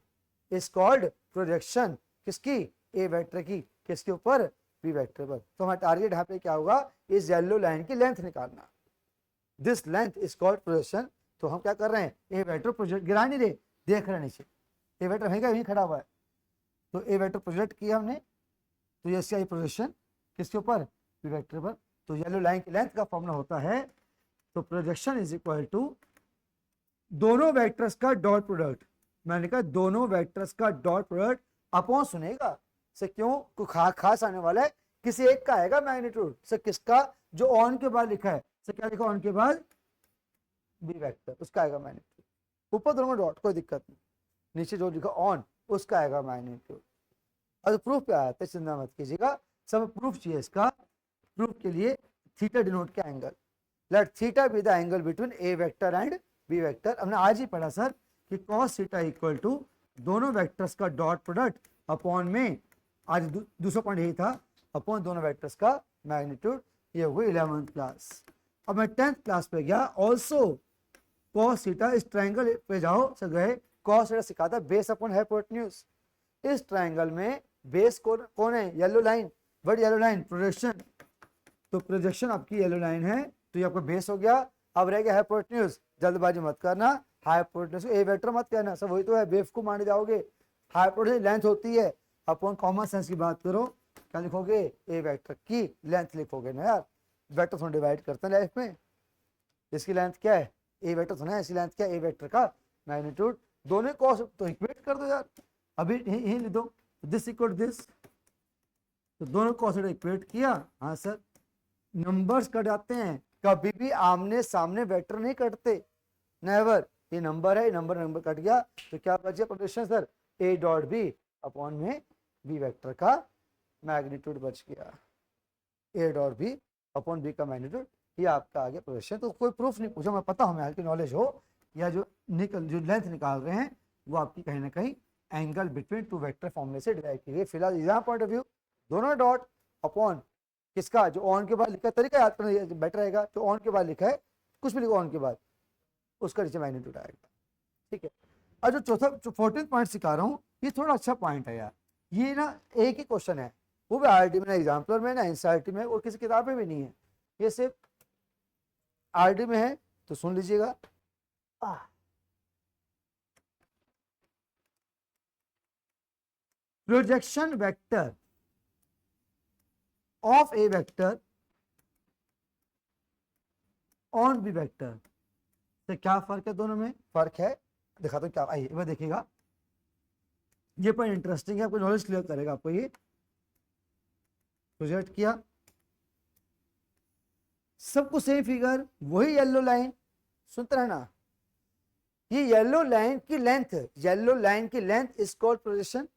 इज कॉल्ड प्रोजेक्शन, किसकी, ए वेक्टर की, किसके ऊपर, बी वेक्टर पर। तो हमारा टारगेट यहाँ पे क्या होगा, इस येलो लाइन की लेंथ निकालना, this length is called projection. तो हम क्या कर रहे हैं, ए वेक्टर प्रोजेक्ट, गिरा नहीं रहे, देख रहे नीचे, ए वेक्टर वहीं खड़ा हुआ है, तो ए वेक्टर प्रोजेक्ट किया हमने, तो ये इसका प्रोजेक्शन किसके ऊपर, बी वेक्टर पर। तो येलो लाइन की लेंथ का फॉर्मूला होता है, तो प्रोजेक्शन इज इक्वल टू दोनों वेक्टर्स का डॉट प्रोडक्ट, मैंने कहा दोनों वेक्टर्स का डॉट प्रोडक्ट अपॉन, सुनेगा से क्यों, को खास आने वाला है, किसी एक का आएगा मैग्नीट्यूड से, किसका, जो ऑन के बाद लिखा है, से क्या लिखा ऑन के बाद, बी वेक्टर, उसका आएगा मैग्नीट्यूड, ऊपर दोनों डॉट कोई दिक्कत नहीं, नीचे जो लिखा ऑन उसका आएगा मैग्नीट्यूड। और प्रूफ पे आया, चिंता मत कीजिएगा, सब प्रूफ चाहिए इसका, प्रूफ के लिए थीटा डिनोट के angle, let theta be the angle between a vector and b vector. हमने आज ही पढ़ा सर कि cos थीटा इक्वल टू दोनों वेक्टर्स का डॉट प्रोडक्ट अपॉन में, आज दूसरा पॉइंट यही था, अपॉन दोनों वेक्टर्स का मैग्नीट्यूड। ये हुई 11th क्लास। अब मैं 10th क्लास पे गया, ऑल्सो cos थीटा, इस ट्रायंगल पे जाओ, सब गए, cos थीटा सिखाता बेस अपॉन हाइपोटेन्यूज, इस ट्रायंगल में बेस कौन है, yellow line, but yellow line projection, तो प्रोजेक्शन आपकी येलो लाइन है, तो ये आपका बेस हो गया। अब रह गया हाइपोटेन्यूज, जल्दबाजी मत करना, हाइपोटेन्यूज ए वेक्टर मत कहना, सब वही तो है, बेवकूफ मान जाओगे, हाइपोटेन्यूज लेंथ होती है, अपन कॉमन सेंस की बात करो, क्या लिखोगे, ए वेक्टर की लेंथ लिखोगे ना यार, वेक्टर थोड़ा डिवाइड करते हैं लाइफ में, इसकी लेंथ क्या है, ए वेक्टर थोड़ा है, इसकी लेंथ क्या है, ए वेक्टर का मैग्नीट्यूड, दोनों कॉस तो इक्वेट कर दो यार, अभी यही लिख दो, दिस इक्वल दिस, तो दोनों कॉस इक्वेट किया, हाँ सर, नंबर्स कट जाते हैं, कभी भी आमने सामने वेक्टर नहीं कटते, नेवर, ये नंबर है, नंबर कट गया, तो क्या बचे projection sir, a dot b upon में बी वेक्टर का मैग्नीट्यूड बच गया, a dot b upon b का मैग्नीट्यूड, ये आपका आ गया प्रोजेक्शन। तो कोई प्रूफ नहीं पूछा, मैं पता हमें हल्की नॉलेज हो, या जो लेंथ निकाल रहे हैं वो आपकी कहीं ना कहीं एंगल बिटवीन टू वेक्टर फॉर्मूले से डिराइव की गई। फिलहाल एग्जाम पॉइंट ऑफ व्यू, दोनों डॉट अपॉन किसका, जो ऑन के बाद लिखा है, तरीका याद करना बेटर रहेगा, जो ऑन के बाद लिखा है, कुछ भी लिखो ऑन के बाद, उसका नीचे मैग्नीट्यूड आएगा, ठीक है। और जो चौथा, जो 14th पॉइंट सिखा रहा हूँ, ये थोड़ा अच्छा पॉइंट है यार, ये ना एक ही क्वेश्चन है, वो भी आरटी में, ना एग्जाम्पलर में, ना एनसीईआरटी में, और किसी किताब में भी नहीं है, ये सिर्फ आरटी में है, तो सुन लीजिएगा। Projection vector of a vector on b vector से क्या फर्क है, दोनों में फर्क है, दिखाता हूं क्या, आइए एक बार देखिएगा, ये पर इंटरेस्टिंग है, आपको नॉलेज क्लियर करेगा आपको। ये प्रोजेक्ट किया, सबको सेम फिगर, वही येलो लाइन, सुनते रहना, ये येलो लाइन की लेंथ, येलो लाइन की लेंथ इज कॉल्ड प्रोजेक्शन।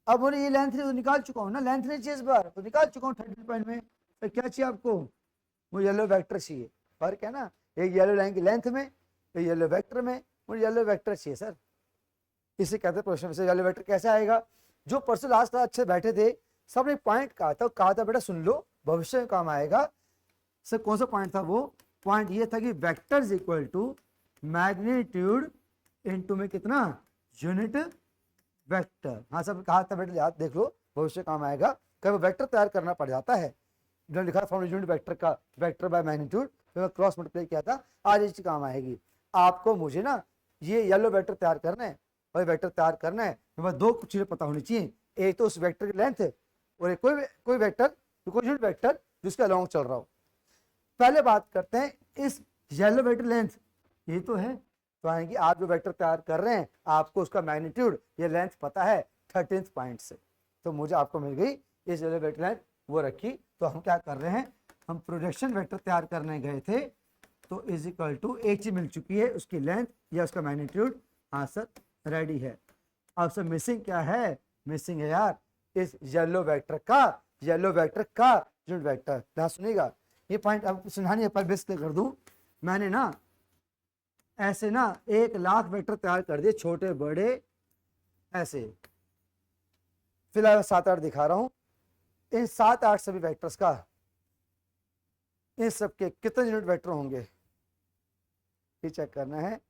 अब बोले ये लेंथ तो निकाल चुका हूं ना, लेंथ नहीं चाहिए इस बार, तो निकाल चुका हूं 30 पॉइंट में, तो क्या चाहिए आपको, वो येलो वेक्टर चाहिए, फर्क है ना, एक येलो लाइन की लेंथ में, एक येलो वेक्टर में, मुझे येलो वेक्टर चाहिए सर, इसे कहते हैं प्रोजेक्शन। से येलो वेक्टर कैसे आएगा, जो परसों लास्ट अच्छे बैठे थे, सबने पॉइंट कहा था बेटा सुन लो, भविष्य में काम आएगा सर। कौन सा पॉइंट था वो, पॉइंट ये था कि vector is equal to magnitude into में कितना, यूनिट वेक्टर, हाँ सब कहा था बेटा, याद देख लो, भविष्य काम आएगा, कभी वेक्टर तैयार करना पड़ जाता है, जो लिखा फॉर्म यूनिट वेक्टर का, वेक्टर बाय मैग्नीट्यूड, फिर क्रॉस मल्टीप्लाई किया था, आज इस काम आएगी आपको। मुझे ना ये येलो वेक्टर तैयार करना है और वेक्टर तैयार करना है, मेरे दो चीजें पता होनी चाहिए, एक तो उस वेक्टर की लेंथ और एक कोई वेक्टर, कोई यूनिट वेक्टर जिसके अलॉन्ग चल रहा हो। पहले बात करते हैं इस येलो वेक्टर लेंथ, ये तो है, तो यानी कि आप जो वेक्टर तैयार कर रहे हैं, आपको उसका मैग्नीट्यूड, ये लेंथ पता है 13th पॉइंट से, तो मुझे आपको मिल गई इस येलो वेक्टर लेंथ, वो रखी। तो हम क्या कर रहे हैं, हम प्रोजेक्शन वेक्टर तैयार करने गए थे, तो इज इक्वल टू एक चीज मिल चुकी है, उसकी लेंथ या उसका मैग्नीट्यूड, हाँ सर रेडी है। अब सर मिसिंग क्या है, मिसिंग है यार इस येलो वेक्टर का यूनिट वेक्टर। ध्यान सुनिएगा, ये पॉइंट अब सुनानी पर बेस कर दूं, मैंने ना ऐसे ना 1,00,000 वेक्टर तैयार कर दिए, छोटे बड़े ऐसे। फिलहाल 7-8 दिखा रहा हूं। इन 7-8 सभी वेक्टर्स का, इन सबके कितने यूनिट वेक्टर होंगे ये चेक करना है।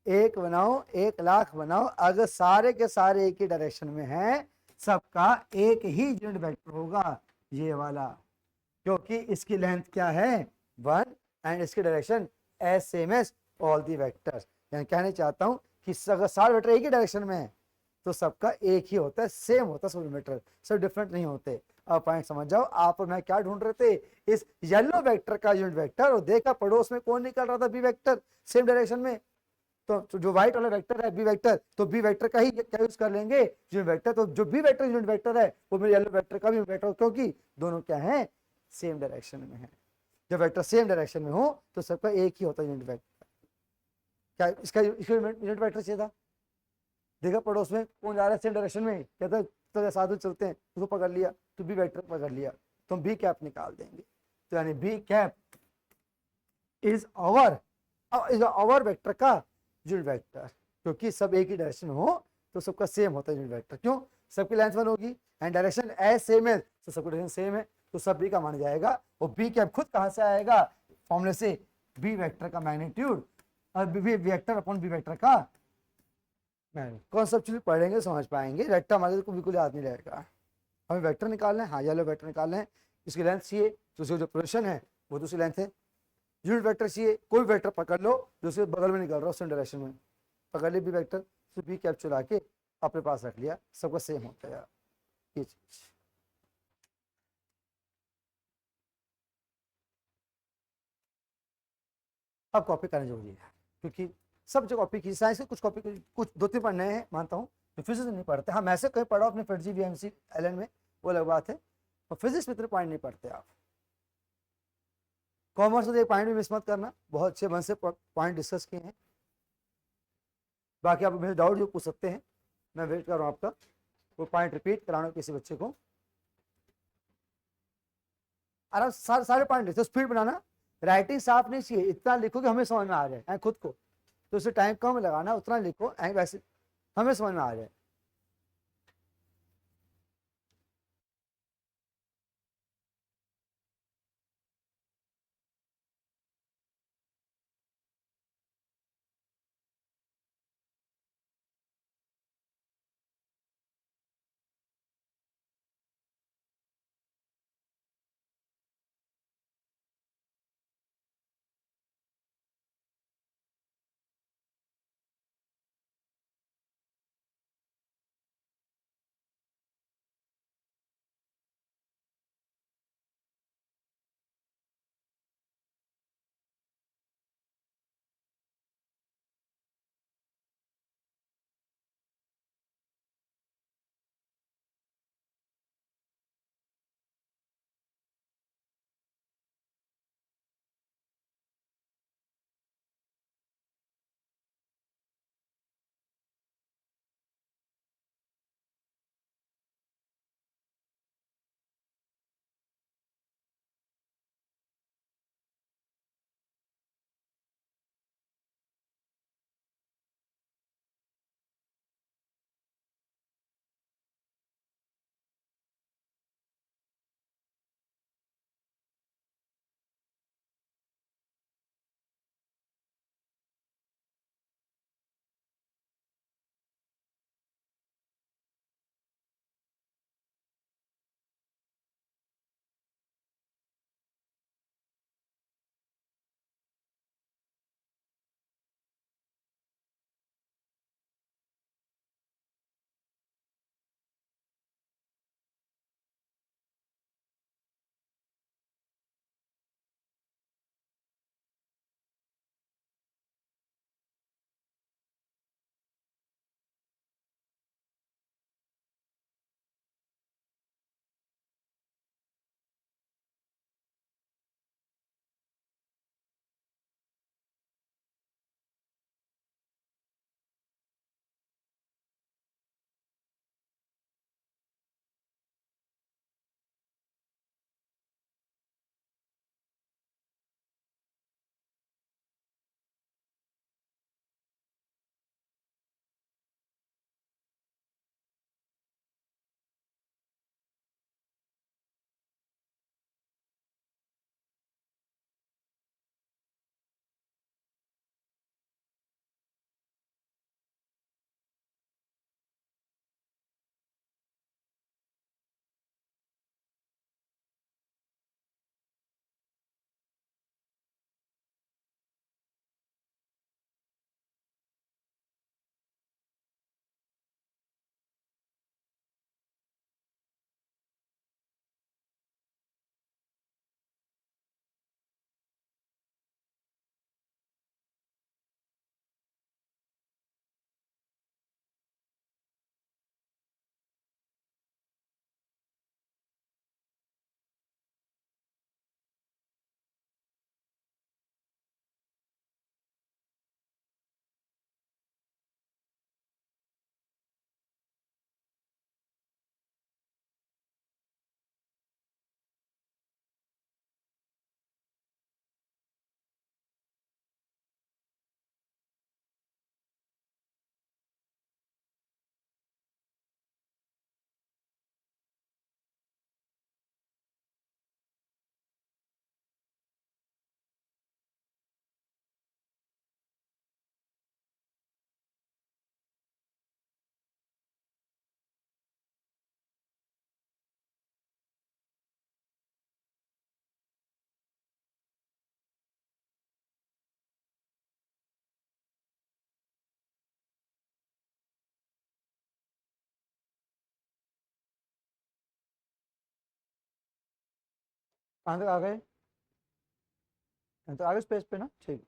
1 बनाओ, 1,00,000 बनाओ, अगर सारे के सारे एक ही डायरेक्शन में हैं, सबका एक ही यूनिट वेक्टर होगा, ये वाला, क्योंकि इसकी लेंथ क्या है 1 एंड इसकी direction S same S all the vectors. यानी कहना चाहता हूं कि अगर सारे वेक्टर एक ही डायरेक्शन में है तो सबका एक ही होता है, सेम होता है सब वेक्टर, सब डिफरेंट नहीं होते। अब पॉइंट समझ जाओ। आप और मैं क्या ढूंढ रहे थे, इस येलो वेक्टर का यूनिट वेक्टर, और देखा पड़ोस में कौन निकल रहा था बी वेक्टर सेम डायरेक्शन में, तो जो व्हाइट वाला वेक्टर है बी वेक्टर, तो बी वेक्टर का ही क्या यूज कर लेंगे यूनिट वेक्टर। तो जो बी वेक्टर यूनिट वेक्टर है वो मेरे येलो वेक्टर का भी यूनिट वेक्टर, क्योंकि दोनों क्या है सेम डायरेक्शन में है। जब वेक्टर सेम डायरेक्शन में हो तो सबका एक ही होता है यूनिट वेक्टर। क्या इसका यूनिट वेक्टर चाहिए था, देखा पड़ोस में कौन जा रहा है सेम डायरेक्शन में, कहता है तो साथ में चलते हैं, उसको पकड़ लिया तो बी वेक्टर पकड़ लिया, तो हम बी कैप निकाल देंगे। तो यानी b cap is our vector का यूनिट वेक्टर, क्योंकि सब एक ही डायरेक्शन में हो तो सबका सेम होता है यूनिट वेक्टर। क्यों, सबकी लेंथ 1 होगी एंड डायरेक्शन एज सेम है, तो सबका डायरेक्शन सेम है, तो सब बी का मान जाएगा। और बी कैप खुद कहां से आएगा, फॉर्मूले से, बी वेक्टर का मैग्नीट्यूड और b vector upon b vector का मैग्नीट्यूड। कॉन्सेप्चुअली पढ़ेंगे समझ पाएंगे, वेक्टर हमारे को बिल्कुल याद नहीं रहेगा। हमें वेक्टर निकालना है, हाँ येलो वेक्टर निकालना है, इसकी लेंथ चाहिए, तो उसकी जो पोजीशन है वो दूसरी लेंथ है। यूनिट वेक्टर चाहिए, कोई वेक्टर पकड़ लो जो उसके बगल में निकल रहा है उस डायरेक्शन में, पकड़ ले बी वेक्टर, तो बी कैप चुरा के अपने पास रख लिया, सबका सेम होता है यार ये चीज। अब कॉपी करना जरूरी है, क्योंकि सब जो कॉपी की साइंस के कुछ कॉपी, कुछ 2-3 पढ़ने हैं मानता हूँ, तो फिजिक्स नहीं पढ़ते। हाँ मैं से कहीं पढ़ा अपने फिटजी बीएमसी एलन में, वो अलग बात है, और फिजिक्स में इतने पॉइंट नहीं पढ़ते आप। कॉमर्स में एक पॉइंट भी मिस मत करना, बहुत अच्छे मन से पॉइंट डिस्कस किए हैं। बाकी आप मेरे डाउट जो पूछ सकते हैं, मैं वेट कर रहा हूँ आपका, वो पॉइंट रिपीट कराना किसी बच्चे को। आराम सारे पॉइंट लिखो, स्पीड बनाना, राइटिंग साफ नहीं चाहिए, इतना लिखो कि हमें समझ में आ जाए खुद को, तो उसे टाइम कम लगाना, उतना लिखो वैसे हमें समझ में आ जाए। कहाँ तक आ गए? तो आगे पेज पे ना, ठीक।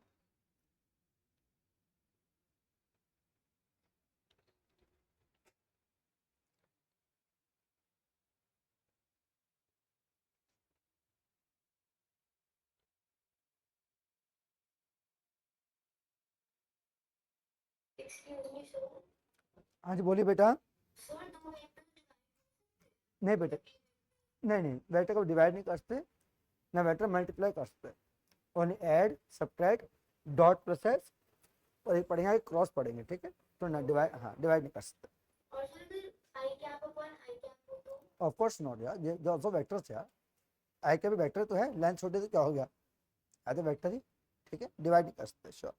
हाँ जी बोलिए बेटा। नहीं बेटे, नहीं नहीं, वेक्टर को डिवाइड नहीं कर सकते, ना वेक्टर मल्टीप्लाई कर सकते, only add subtract dot process, और एक पढ़ेंगे क्रॉस पढ़ेंगे, ठीक है। तो ना डिवाइड, हाँ डिवाइड नहीं कर सकते। ऑफ कोर्स नॉट यार, ये ऑल्सो वेक्टर्स यार, आई का भी वेक्टर तो है, लेंथ छोटे तो क्या हो गया, आई तो वेक्टर ही, ठीक है, डिवाइड नहीं कर सकते, श्योर।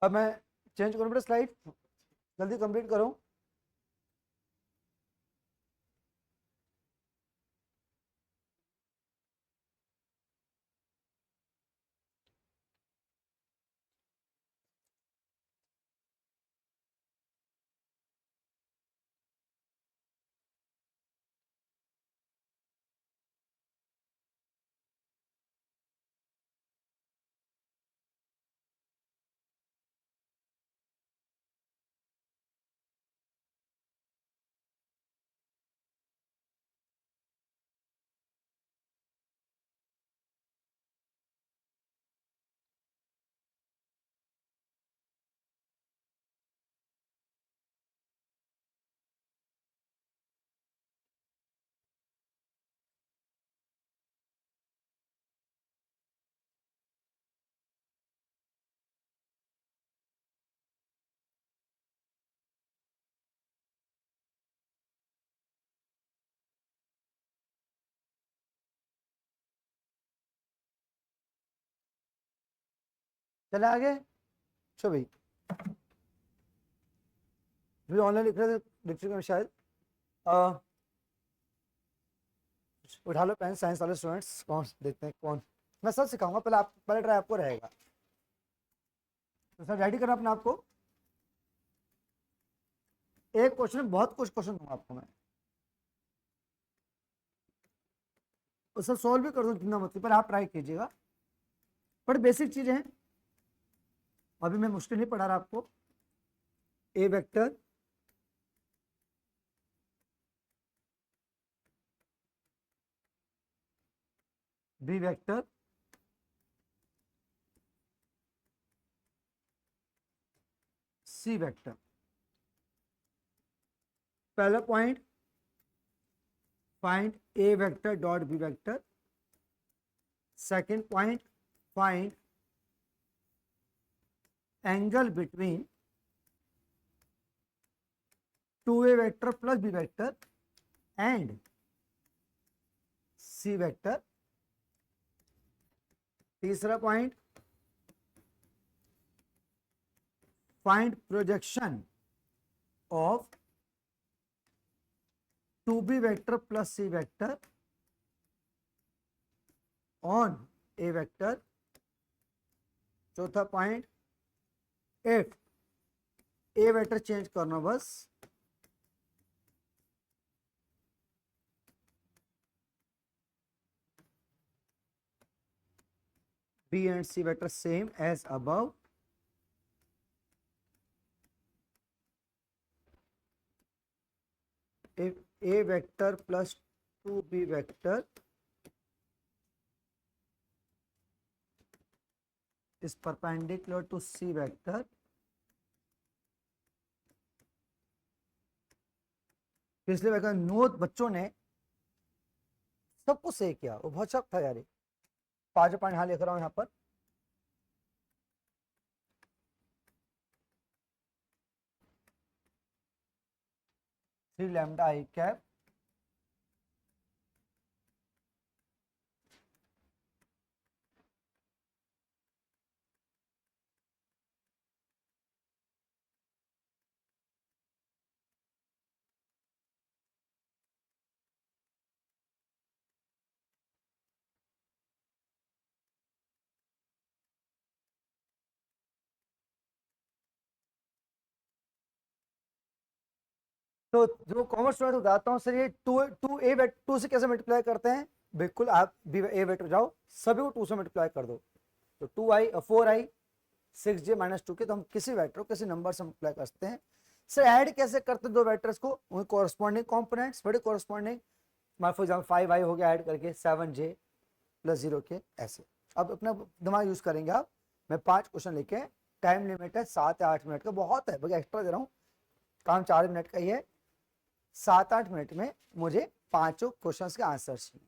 अब मैं चेंज करूँ बेटा स्लाइड, जल्दी कंप्लीट करो। चले आगे, चलो भाई, ऑनलाइन लिख रहे थे डिक्शनरी में शायद, उठा लो पेन, साइंस वाले स्टूडेंट्स, कौन देखते हैं कौन, मैं सब सिखाऊंगा, पहले आप, पहले ट्राई आपको रहेगा, तो सर रेडी करना अपने आपको। एक क्वेश्चन में बहुत कुछ क्वेश्चन दूंगा आपको मैं, उसे सॉल्व भी कर दूं, चिंता मत, पर आप ट्राई कीजिएगा, बट बेसिक चीजें हैं, अभी मैं मुश्किल नहीं पढ़ा रहा आपको। A vector b vector c vector, पहला point find a vector dot b vector, second point find angle between two a vector plus b vector and c vector, तीसरा point find projection of two b vector plus c vector on a vector, चौथा point if a vector change करना बस, b and c vector same as above, if a vector plus two b vector is perpendicular to C vector पिछले vector note बच्चों ने सब कुछ सही किया, वो बहुत शक था यार। 5 पॉइंट यहां लिख रहा हूं यहां पर। थ्री लैम्डा आई कैप तो जो कॉमर्स स्टूडेंट बताता हूँ सर, ये टू टू ए टू से कैसे मल्टीप्लाई करते हैं। बिल्कुल, आप ए वेक्टर जाओ, सभी को 2 से मल्टीप्लाई कर दो, तो 2i 4i 6j माइनस 2 के, तो हम किसी वेक्टर को किसी नंबर से मल्टीप्लाई कर सकते हैं। सर ऐड कैसे करते हैं दो वेक्टर्स को, उनके कॉरस्पॉन्डिंग कॉम्पोनेंट्स बड़े कॉरस्पॉन्डिंग, फॉर एग्जाम्पल 5i हो गया ऐड करके 7j प्लस 0 के, ऐसे। अब अपना दिमाग यूज करेंगे आप। मैं 5 क्वेश्चन लेके, टाइम लिमिट है 7 या 8 मिनट का, बहुत है बल्कि एक्स्ट्रा दे रहा हूँ, काम 4 मिनट का ही है। 7-8 मिनट में मुझे 5 क्वेश्चन के आंसर चाहिए।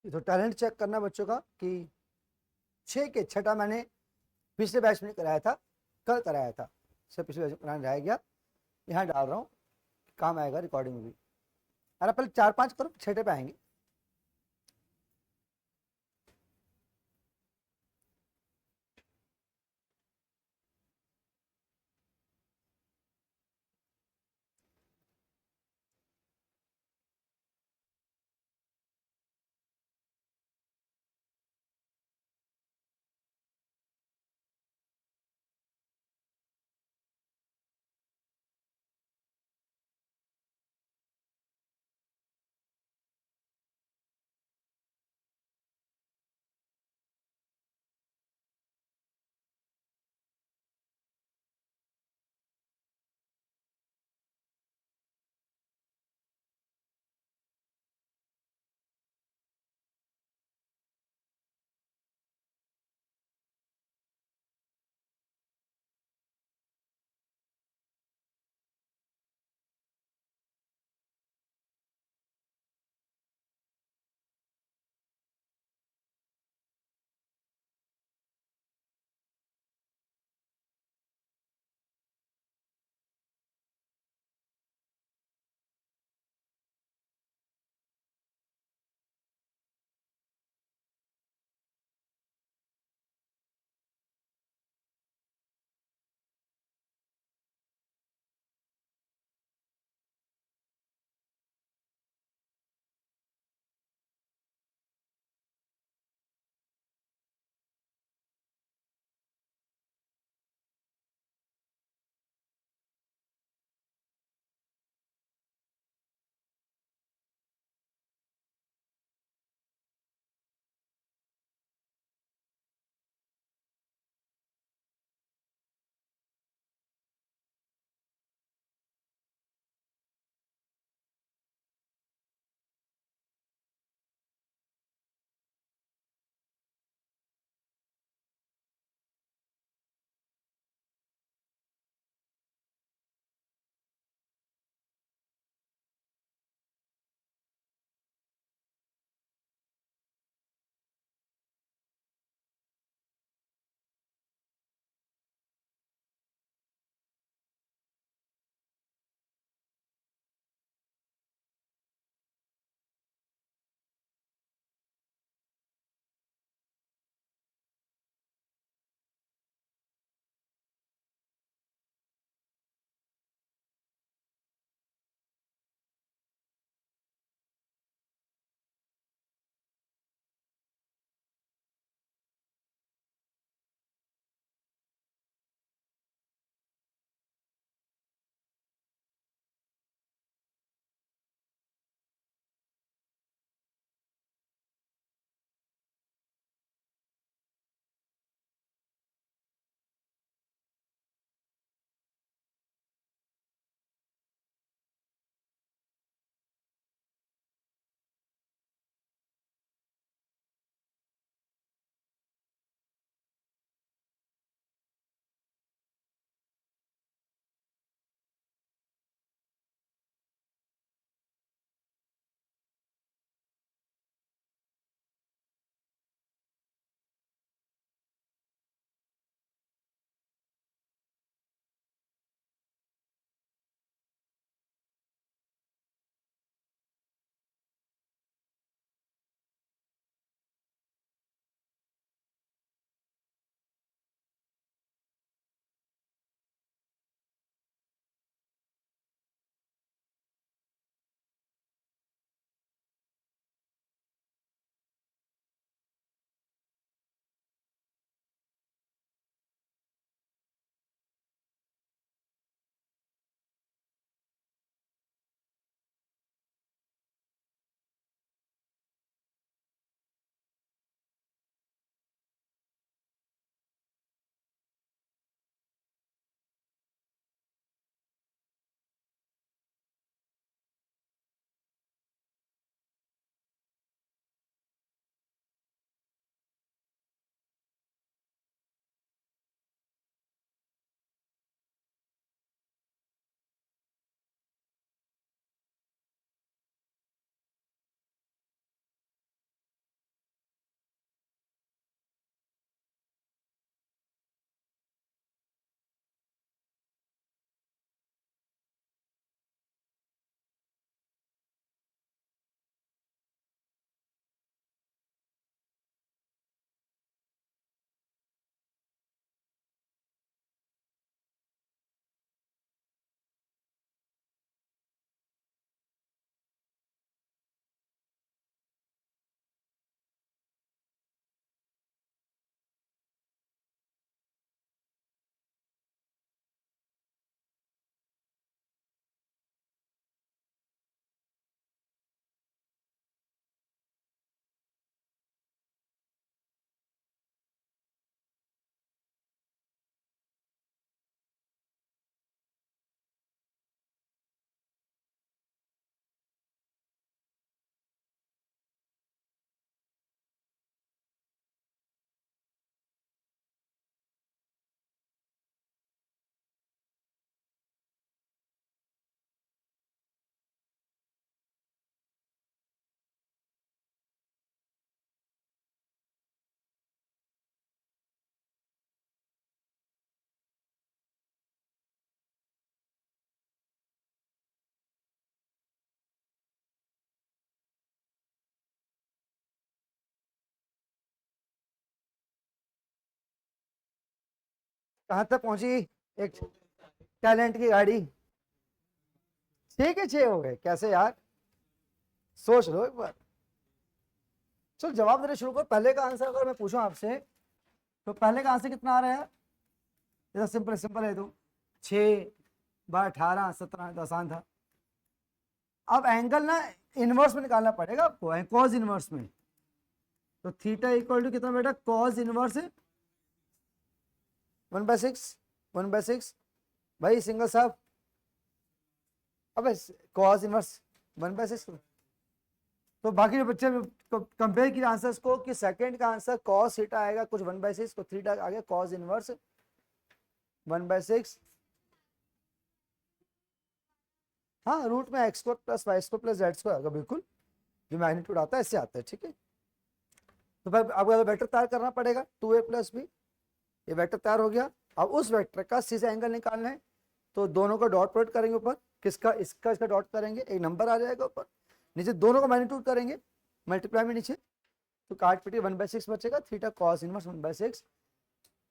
तो टैलेंट चेक करना बच्चों का कि 6 के 6 मैंने पिछले बैच में कराया था, कल कराया था, सब पिछले बैच में कराना रह गया, यहाँ डाल रहा हूँ, काम आएगा रिकॉर्डिंग में भी। अरे पहले 4-5 करो, 6 पे आएंगे। कहां तक पहुंची? एक टैलेंट की गाड़ी। 6 के 6 हो गए, कैसे यार? सोच लो एक बार। चलो जवाब देना शुरू करो। पहले का आंसर अगर मैं पूछूं आपसे, तो पहले का आंसर कितना आ रहा है यार? ये सिंपल सिंपल है। तो 6/18 17 तो आसान था। अब एंगल ना इनवर्स में निकालना पड़ेगा आपको, कॉज इनवर्स में। तो थीटा इक्वल टू कितना बेटा? Cause inverse 1/6। 1/6 भाई सिंगल साहब। अब कॉज इनवर्स 1/6। तो बाकी जो बच्चे कंपेयर किया आंसर्स को कि सेकंड का आंसर कॉस थीटा आएगा कुछ 1/6, तो थीटा आ गया कॉस इनवर्स 1/6। हाँ, रूट में x square plus y square plus z square आएगा, बिल्कुल जो मैग्नीट्यूड आता है इससे आता है, ठीक है। तो भाई आपको वेक्टर तैयार करना पड़ेगा 2a + b। ये वेक्टर तैयार हो गया। अब उस वेक्टर का सी से एंगल निकालना है, तो दोनों का डॉट प्रोडक्ट करेंगे ऊपर। किसका? इसका इसका डॉट करेंगे, एक नंबर आ जाएगा ऊपर। नीचे दोनों का मैग्नीट्यूड करेंगे, मल्टीप्लाई में नीचे, तो काट पीटी 1/6 बचेगा। Theta cos inverse 1/6।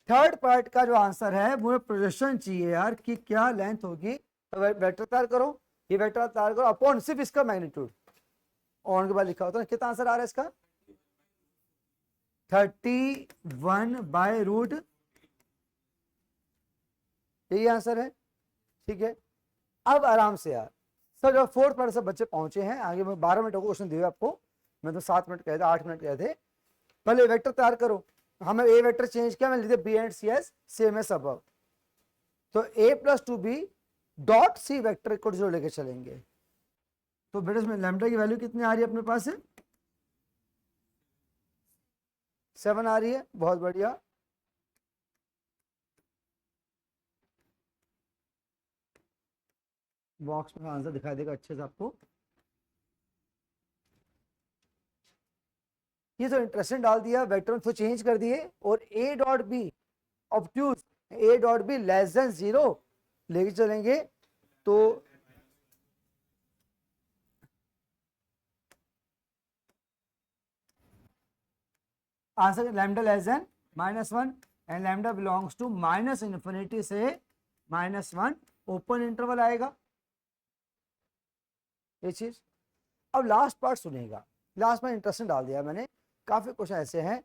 Third part का जो आंसर है मुझे प्रोजेक्शन चाहिए यार कि क्या लेंथ होगी। तो वेक्टर तैयार करो, ये वेक्टर तैयार करो अपॉन सिर्फ इसका मैग्नीट्यूड। ऑन के बाद लिखा होता है। कितना आंसर आ रहा है इसका? 31/√। यही आंसर है, ठीक है। अब आराम से यार सर, जो फोर्थ पार्ट से बच्चे पहुंचे हैं, आगे मैं 12 मिनट का क्वेश्चन दिया आपको, मैं तो 7 मिनट कहे थे, 8 मिनट कहे थे। पहले वेक्टर तैयार करो। हमें ए वेक्टर चेंज किया, मैंने लिख दिया b and c as same as above. तो a + 2b dot c vector को जो लेके चलेंगे। तो बेटा इसमें लैम्डा की वैल्यू कितनी आ रही है अपने पास? 7 आ रही है, बहुत बढ़िया। बॉक्स में आंसर दिखाई देगा अच्छे से आपको। ये जो इंटरेस्टिंग डाल दिया, वेक्टर तो चेंज कर दिए, और a dot b obtuse, a dot b less than 0 लेके चलेंगे। तो answer lambda less than -1 and lambda belongs to -∞ से -1 ओपन इंटरवल आएगा, ये चीज। अब लास्ट पार्ट सुनिएगा, लास्ट में इंटरेस्टिंग डाल दिया मैंने। काफी क्वेश्चन ऐसे हैं।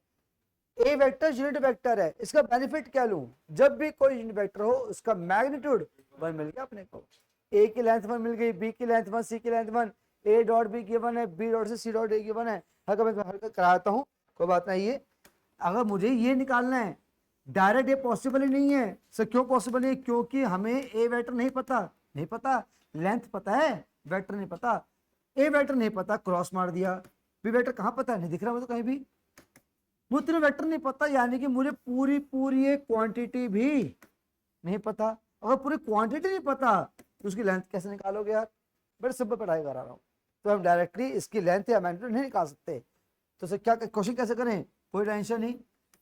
ए वेक्टर यूनिट वेक्टर है, इसका बेनिफिट क्या लूं? जब भी कोई यूनिट वेक्टर हो उसका मैग्नीट्यूड 1 मिल गया अपने को। ए की लेंथ 1 मिल गई, बी की लेंथ 1, सी की length 1, A dot be given है, बी डॉट से सी डॉट ए गिवन है। हल्का मैं हल्का कराता हूँ, कोई बात नहीं। ये अगर मुझे ये निकालना है डायरेक्ट, ये पॉसिबल ही नहीं है सर। क्यों पॉसिबल नहीं? क्योंकि हमें ए वेक्टर नहीं पता। नहीं पता, लेंथ पता है, वेक्टर नहीं पता। ए वेक्टर नहीं पता, क्रॉस मार दिया। बी वेक्टर कहाँ पता? नहीं दिख रहा मुझे कहीं भी। मुझे तीनों वेक्टर नहीं पता, यानी कि मुझे पूरी पूरी एक क्वांटिटी भी नहीं पता। अगर पूरी क्वांटिटी नहीं पता तो उसकी लेंथ कैसे निकालोगे यार? बड़े सिंपल पढ़ाई करा रहा हूँ। तो हम डायरेक्टली इसकी लेंथ या मैग्नीट्यूड नहीं निकाल सकते। तो सर क्या क्वेश्चन कैसे करें? कोई टेंशन नहीं,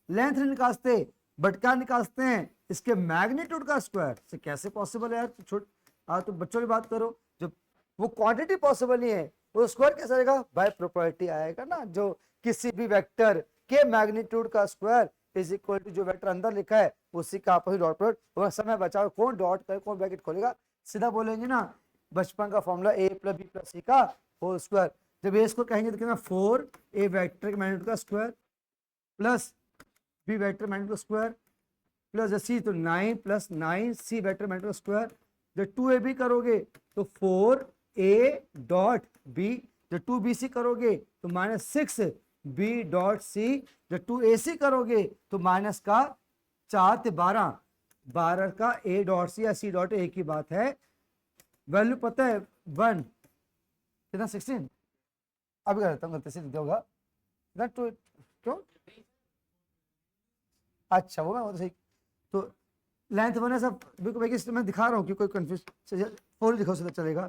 लेंथ नहीं निकाल सकते, बट क्या निकाल सकते हैं? इसके मैग्नीट्यूड का स्क्वायर। से कैसे पॉसिबल है यार? तो बच्चों की बात करो, जब वो क्वांटिटी पॉसिबल नहीं है वो स्क्वायर कैसे आएगा? बाय प्रॉपर्टी आएगा ना, जो किसी भी वेक्टर के मैग्नीट्यूड का स्क्वायर इज इक्वल टू जो वेक्टर अंदर लिखा है उसी का आपस डॉट प्रोडक्ट। समय बचाओ, कौन डॉट करे कौन ब्रैकेट खोलेगा? सीधा बोलेंगे ना बचपन का फॉर्मूला a + b + c का होल स्क्वायर। जब ए स्क्वायर कहेंगे तो कितना? 4 ए वेक्टर के मैग्नीट्यूड का square plus b vector magnitude का स्क्वायर प्लस सी, तो 9 + 9 सी वेक्टर मैग्नीट्यूड का स्क्वायर। जब 2ab करोगे तो 4a डॉट बी, जब 2bc करोगे तो -6 b डॉट सी, जब 2ac करोगे तो माइनस का 4 से 12, 12 का a डॉट सी या c डॉट ए की बात है। वैल्यू पता है 1 कितना? 16। अभी करता हूँ, गलती से लिख दिया होगा ना। तो क्यों? अच्छा वो मैं सही। तो लेंथ 1 है सब, बिल्कुल मैं दिखा रहा हूँ कि कोई कंफ्यूज। 4 दिखाओ सीधा चलेगा।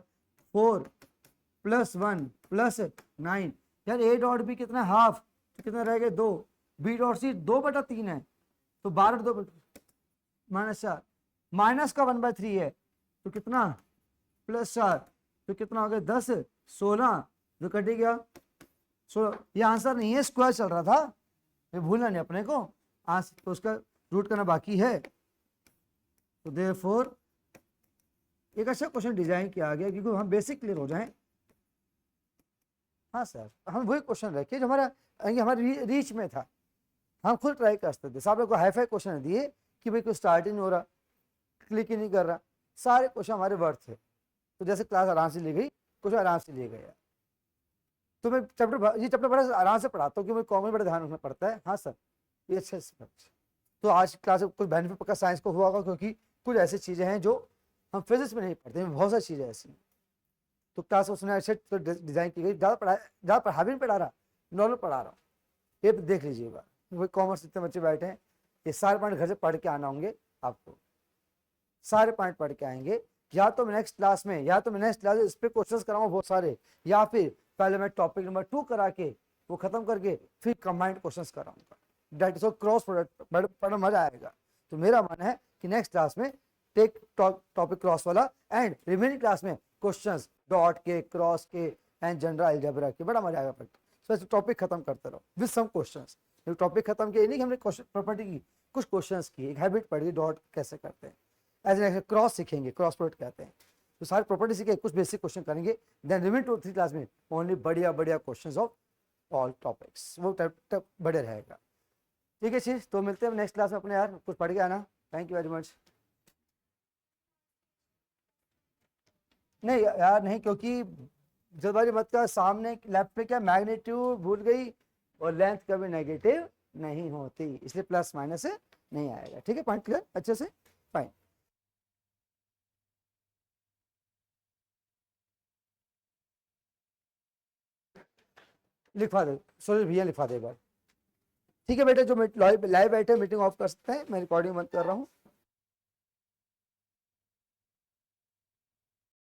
4 + 1 + 9 यार। a डॉट बी कितना? हाफ, तो कितना रह गए? 2। बी डॉट सी 2/3 है, तो 12 2 -4 माइनस का 1/3 है, तो कितना? +4, तो कितना हो गया? 10 16, जो कट गया 16। ये आंसर नहीं है, स्क्वायर चल रहा था, ये भूलना नहीं अपने को। तो उसका रूट करना बाकी है। तो देयरफॉर एक अच्छा क्वेश्चन डिजाइन किया गया क्योंकि हम बेसिक क्लियर हो जाएं। हाँ सर, हम वही क्वेश्चन रखे जो हमारा ये हमारे रीच में था, हम खुद ट्राई कर सकते थे। साहब लोग को हाईफाई क्वेश्चन दिए कि भाई कोई स्टार्ट ही नहीं हो रहा, क्लिक ही नहीं कर रहा, सारे क्वेश्चन हमारे वर्थ थे। तो जैसे क्लास आराम से ली गई, क्वेश्चन आराम से लिए गए। तो मैं ये चैप्टर बड़ा आराम से पढ़ाता हूँ क्योंकि कॉमन बड़ा ध्यान रखना पड़ता है। हाँ सर, ये अच्छे से। तो आज क्लास में कुछ बेनिफिट पक्का साइंस को हुआ होगा क्योंकि कुछ ऐसी चीज़ें हैं जो हम फिजिक्स में नहीं पढ़ते हैं, बहुत सारी चीज़ें ऐसी। तो क्लास उसने ऐसे तो डिज़ाइन की गई, ज़्यादा पढ़ा भी नहीं पढ़ा रहा, नॉर्मल पढ़ा रहा हूँ। ये देख लीजिएगा, वही कॉमर्स इतने बच्चे बैठे हैं, ये सारे पॉइंट घर से पढ़ के आना होंगे आपको, सारे पॉइंट पढ़ के आएंगे। या तो मैं नेक्स्ट क्लास में इस पर क्वेश्चन कराऊंगा बहुत सारे, या फिर पहले मैं टॉपिक नंबर 2 करा के वो खत्म करके फिर कंबाइंड क्वेश्चंस कराऊंगा। दैट इज क्रॉस प्रोडक्ट पढ़ना मजा आएगा। तो मेरा मन है कि नेक्स्ट क्लास में टेक टॉपिक क्रॉस वाला एंड रिमेनिंग क्लास में क्वेश्चंस डॉट के, क्रॉस के एंड जनरल अलजेब्रा के, बड़ा मजा आएगा। तो टॉपिक खत्म करते रहो विद सम क्वेश्चंस। टॉपिक खत्म किया नहीं कि हमने प्रॉपर्टी की, कुछ क्वेश्चंस की, एक हैबिट पढ़ी डॉट कैसे करते हैं, एज क्रॉस सीखेंगे, क्रॉस प्रोडक्ट कहते हैं। तो सारे प्रॉपर्टी सीखे, कुछ बेसिक क्वेश्चन करेंगे, देन रिमेन 2-3 क्लास में ओनली बढ़िया क्वेश्चंस ऑफ ऑल टॉपिक्स, वो टाइप बढ़िया रहेगा। ठीक है चीज, तो मिलते हैं नेक्स्ट क्लास में अपने यार, कुछ पढ़ के आना। Thank you very much. नहीं यार नहीं, क्योंकि जल्दबाजी मत कर, सामने लेफ्ट पे क्या मैग्नीट्यूड भूल गई, और लेंथ कभी नेगेटिव नहीं होती, इसलिए प्लस माइनस से नहीं आएगा। ठीक है, पॉइंट क्लियर अच्छे से, फाइन। लिखवा दे सूरज भैया, लिखवा दे एक बार। ठीक है बेटा, जो लाइव बैठे मीटिंग ऑफ कर सकते हैं, मैं रिकॉर्डिंग बंद कर रहा हूँ।